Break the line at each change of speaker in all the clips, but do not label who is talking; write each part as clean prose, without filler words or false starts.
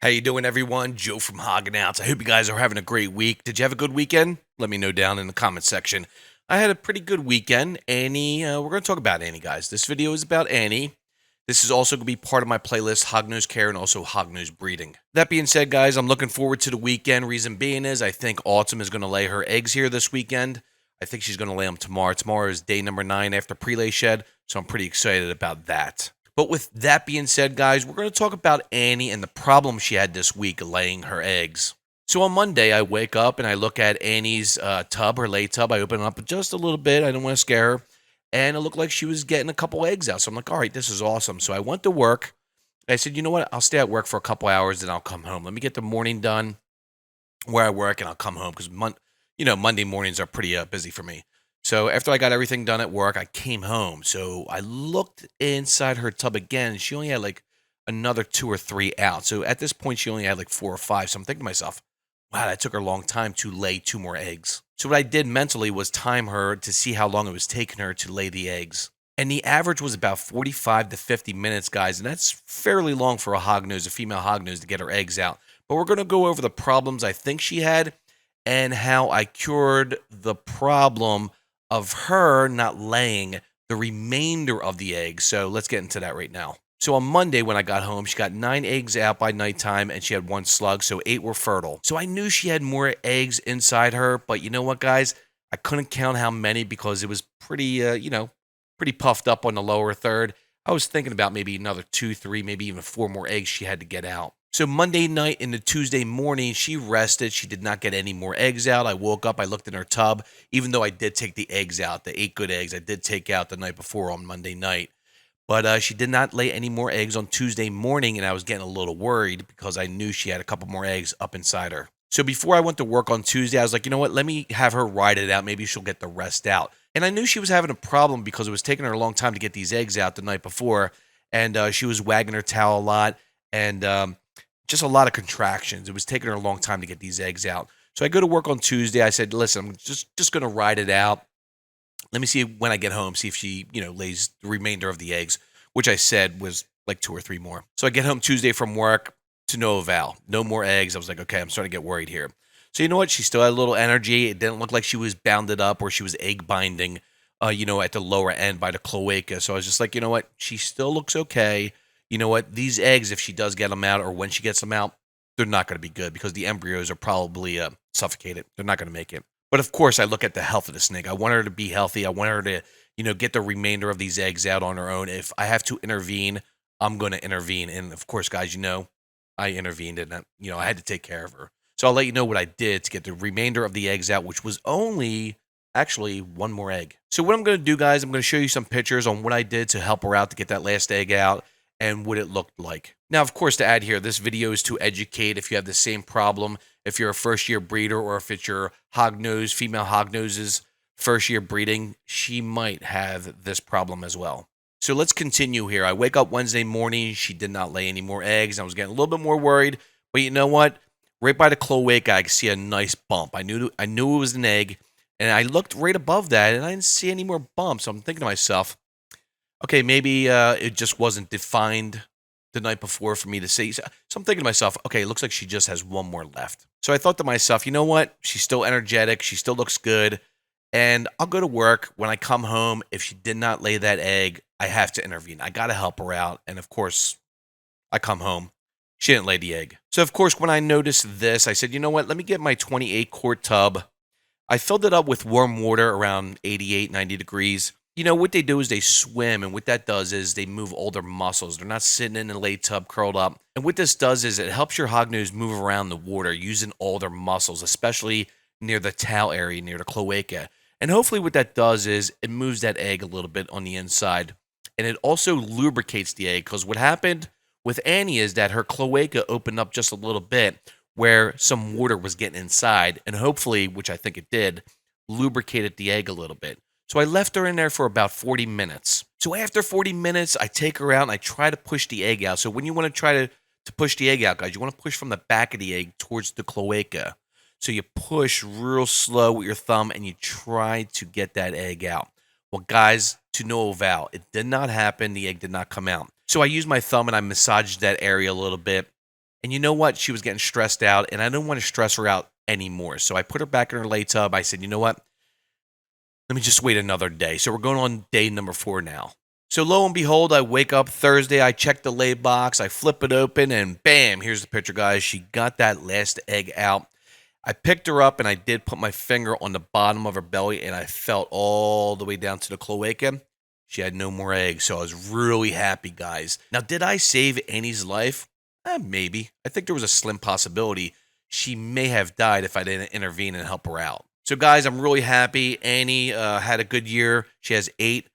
How you doing, everyone? Joe from Hognose. I hope you guys are having a great week. Did you have a good weekend? Let me know down in the comment section. I had a pretty good weekend. Annie, we're going to talk about Annie, guys. This video is about Annie. This is also going to be part of my playlist, Hognose Care and also Hognose Breeding. That being said, guys, I'm looking forward to the weekend. Reason being is I think Autumn is going to lay her eggs here this weekend. I think she's going to lay them tomorrow. Tomorrow is day number 9 after pre-lay shed, so I'm pretty excited about that. But with that being said, guys, we're going to talk about Annie and the problem she had this week laying her eggs. So on Monday, I wake up and I look at Annie's tub, her lay tub. I open it up just a little bit. I didn't want to scare her. And it looked like she was getting a couple eggs out. So I'm like, all right, this is awesome. So I went to work. I said, you know what? I'll stay at work for a couple hours, then I'll come home. Let me get the morning done where I work, and I'll come home because Monday mornings are pretty busy for me. So after I got everything done at work, I came home. So I looked inside her tub again, and she only had like another 2 or 3 out. So at this point, she only had like 4 or 5. So I'm thinking to myself, wow, that took her a long time to lay 2 more eggs. So what I did mentally was time her to see how long it was taking her to lay the eggs. And the average was about 45 to 50 minutes, guys. And that's fairly long for a hognose, a female hognose, to get her eggs out. But we're going to go over the problems I think she had and how I cured the problem of her not laying the remainder of the eggs. So let's get into that right now. So on Monday when I got home, she got 9 eggs out by nighttime and she had 1 slug, so 8 were fertile. So I knew she had more eggs inside her, but you know what, guys? I couldn't count how many because it was pretty, pretty puffed up on the lower third. I was thinking about maybe another 2, 3, maybe even 4 more eggs she had to get out. So Monday night into Tuesday morning, she rested. She did not get any more eggs out. I woke up, I looked in her tub, even though I did take the eggs out, the 8 good eggs I did take out the night before on Monday night. But she did not lay any more eggs on Tuesday morning, and I was getting a little worried because I knew she had a couple more eggs up inside her. So before I went to work on Tuesday, I was like, you know what, let me have her ride it out. Maybe she'll get the rest out. And I knew she was having a problem because it was taking her a long time to get these eggs out the night before, and she was wagging her tail a lot, and just a lot of contractions. It was taking her a long time to get these eggs out. So I go to work on Tuesday. I said, listen, I'm just going to ride it out. Let me see when I get home, see if she, lays the remainder of the eggs, which I said was like 2 or 3 more. So I get home Tuesday from work to no avail. No more eggs. I was like, okay, I'm starting to get worried here. So you know what? She still had a little energy. It didn't look like she was bounded up or she was egg binding, at the lower end by the cloaca. So I was just like, you know what? She still looks okay. You know what? These eggs, if she does get them out or when she gets them out, they're not going to be good because the embryos are probably suffocated. They're not going to make it. But of course, I look at the health of the snake. I want her to be healthy. I want her to, get the remainder of these eggs out on her own. If I have to intervene, I'm going to intervene. And of course, guys, I intervened and, I had to take care of her. So I'll let you know what I did to get the remainder of the eggs out, which was only actually 1 more egg. So what I'm going to do, guys, I'm going to show you some pictures on what I did to help her out to get that last egg out and what it looked like. Now, of course, to add here, this video is to educate if you have the same problem, if you're a first-year breeder or if it's your hognose, female hognoses, first-year breeding, she might have this problem as well. So let's continue here. I wake up Wednesday morning. She did not lay any more eggs. I was getting a little bit more worried, but you know what? Right by the cloaca, I could see a nice bump. I knew it was an egg, and I looked right above that, and I didn't see any more bumps. So I'm thinking to myself, okay, maybe it just wasn't defined the night before for me to see. So I'm thinking to myself, okay, it looks like she just has 1 more left. So I thought to myself, you know what? She's still energetic. She still looks good. And I'll go to work. When I come home, if she did not lay that egg, I have to intervene. I got to help her out. And of course, I come home. She didn't lay the egg. So of course, when I noticed this, I said, you know what? Let me get my 28-quart tub. I filled it up with warm water around 88, 90 degrees. What they do is they swim, and what that does is they move all their muscles. They're not sitting in a lay tub curled up. And what this does is it helps your hognose move around the water using all their muscles, especially near the tail area, near the cloaca. And hopefully what that does is it moves that egg a little bit on the inside. And it also lubricates the egg, because what happened with Annie is that her cloaca opened up just a little bit where some water was getting inside. And hopefully, which I think it did, lubricated the egg a little bit. So I left her in there for about 40 minutes. So after 40 minutes, I take her out and I try to push the egg out. So when you want to try to push the egg out, guys, you want to push from the back of the egg towards the cloaca. So you push real slow with your thumb and you try to get that egg out. Well, guys, to no avail. It did not happen. The egg did not come out. So I used my thumb and I massaged that area a little bit. And you know what? She was getting stressed out, and I didn't want to stress her out anymore. So I put her back in her lay tub. I said, you know what? Let me just wait another day. So we're going on day number 4 now. So lo and behold, I wake up Thursday, I check the lay box, I flip it open, and bam, here's the picture, guys. She got that last egg out. I picked her up, and I did put my finger on the bottom of her belly, and I felt all the way down to the cloaca. She had no more eggs, so I was really happy, guys. Now, did I save Annie's life? Maybe. I think there was a slim possibility she may have died if I didn't intervene and help her out. So, guys, I'm really happy. Annie had a good year. She has 8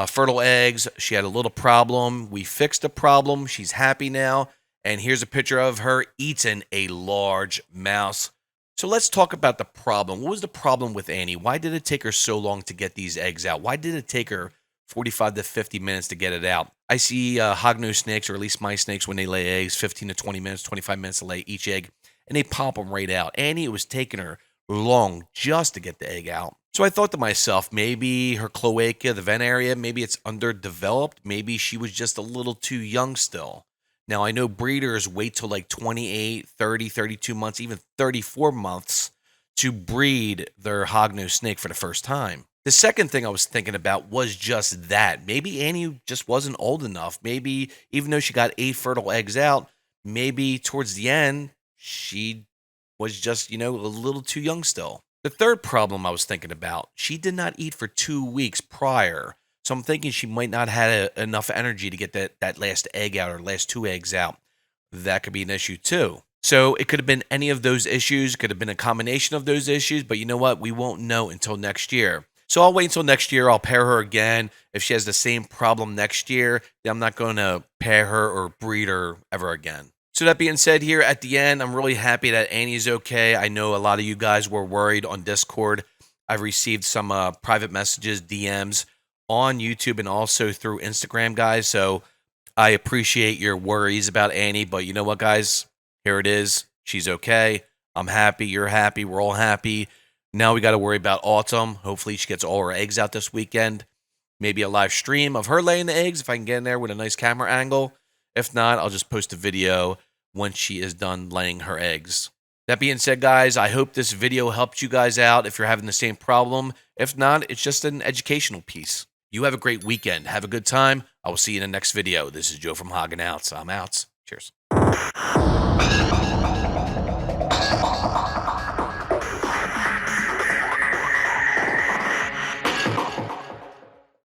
fertile eggs. She had a little problem. We fixed the problem. She's happy now. And here's a picture of her eating a large mouse. So let's talk about the problem. What was the problem with Annie? Why did it take her so long to get these eggs out? Why did it take her 45 to 50 minutes to get it out? I see hognose snakes, or at least my snakes, when they lay eggs, 15 to 20 minutes, 25 minutes to lay each egg, and they pop them right out. Annie, it was taking her long just to get the egg out. So I thought to myself, maybe her cloaca, the vent area, maybe it's underdeveloped. Maybe she was just a little too young still. Now, I know breeders wait till like 28, 30, 32 months, even 34 months to breed their hognose snake for the first time. The second thing I was thinking about was just that. Maybe Annie just wasn't old enough. Maybe even though she got 8 fertile eggs out, maybe towards the end, she was just, a little too young still. The third problem I was thinking about, she did not eat for 2 weeks prior. So I'm thinking she might not have enough energy to get that last egg out, or last 2 eggs out. That could be an issue too. So it could have been any of those issues, could have been a combination of those issues, but you know what? We won't know until next year. So I'll wait until next year. I'll pair her again. If she has the same problem next year, then I'm not going to pair her or breed her ever again. So that being said, here at the end, I'm really happy that Annie's okay. I know a lot of you guys were worried on Discord. I've received some private messages, DMs on YouTube and also through Instagram, guys. So I appreciate your worries about Annie, but you know what, guys? Here it is. She's okay. I'm happy. You're happy. We're all happy. Now we got to worry about Autumn. Hopefully she gets all her eggs out this weekend. Maybe a live stream of her laying the eggs if I can get in there with a nice camera angle. If not, I'll just post a video once she is done laying her eggs. That being said, guys, I hope this video helped you guys out if you're having the same problem. If not, it's just an educational piece. You have a great weekend. Have a good time. I will see you in the next video. This is Joe from HOGOUT. I'm out. Cheers.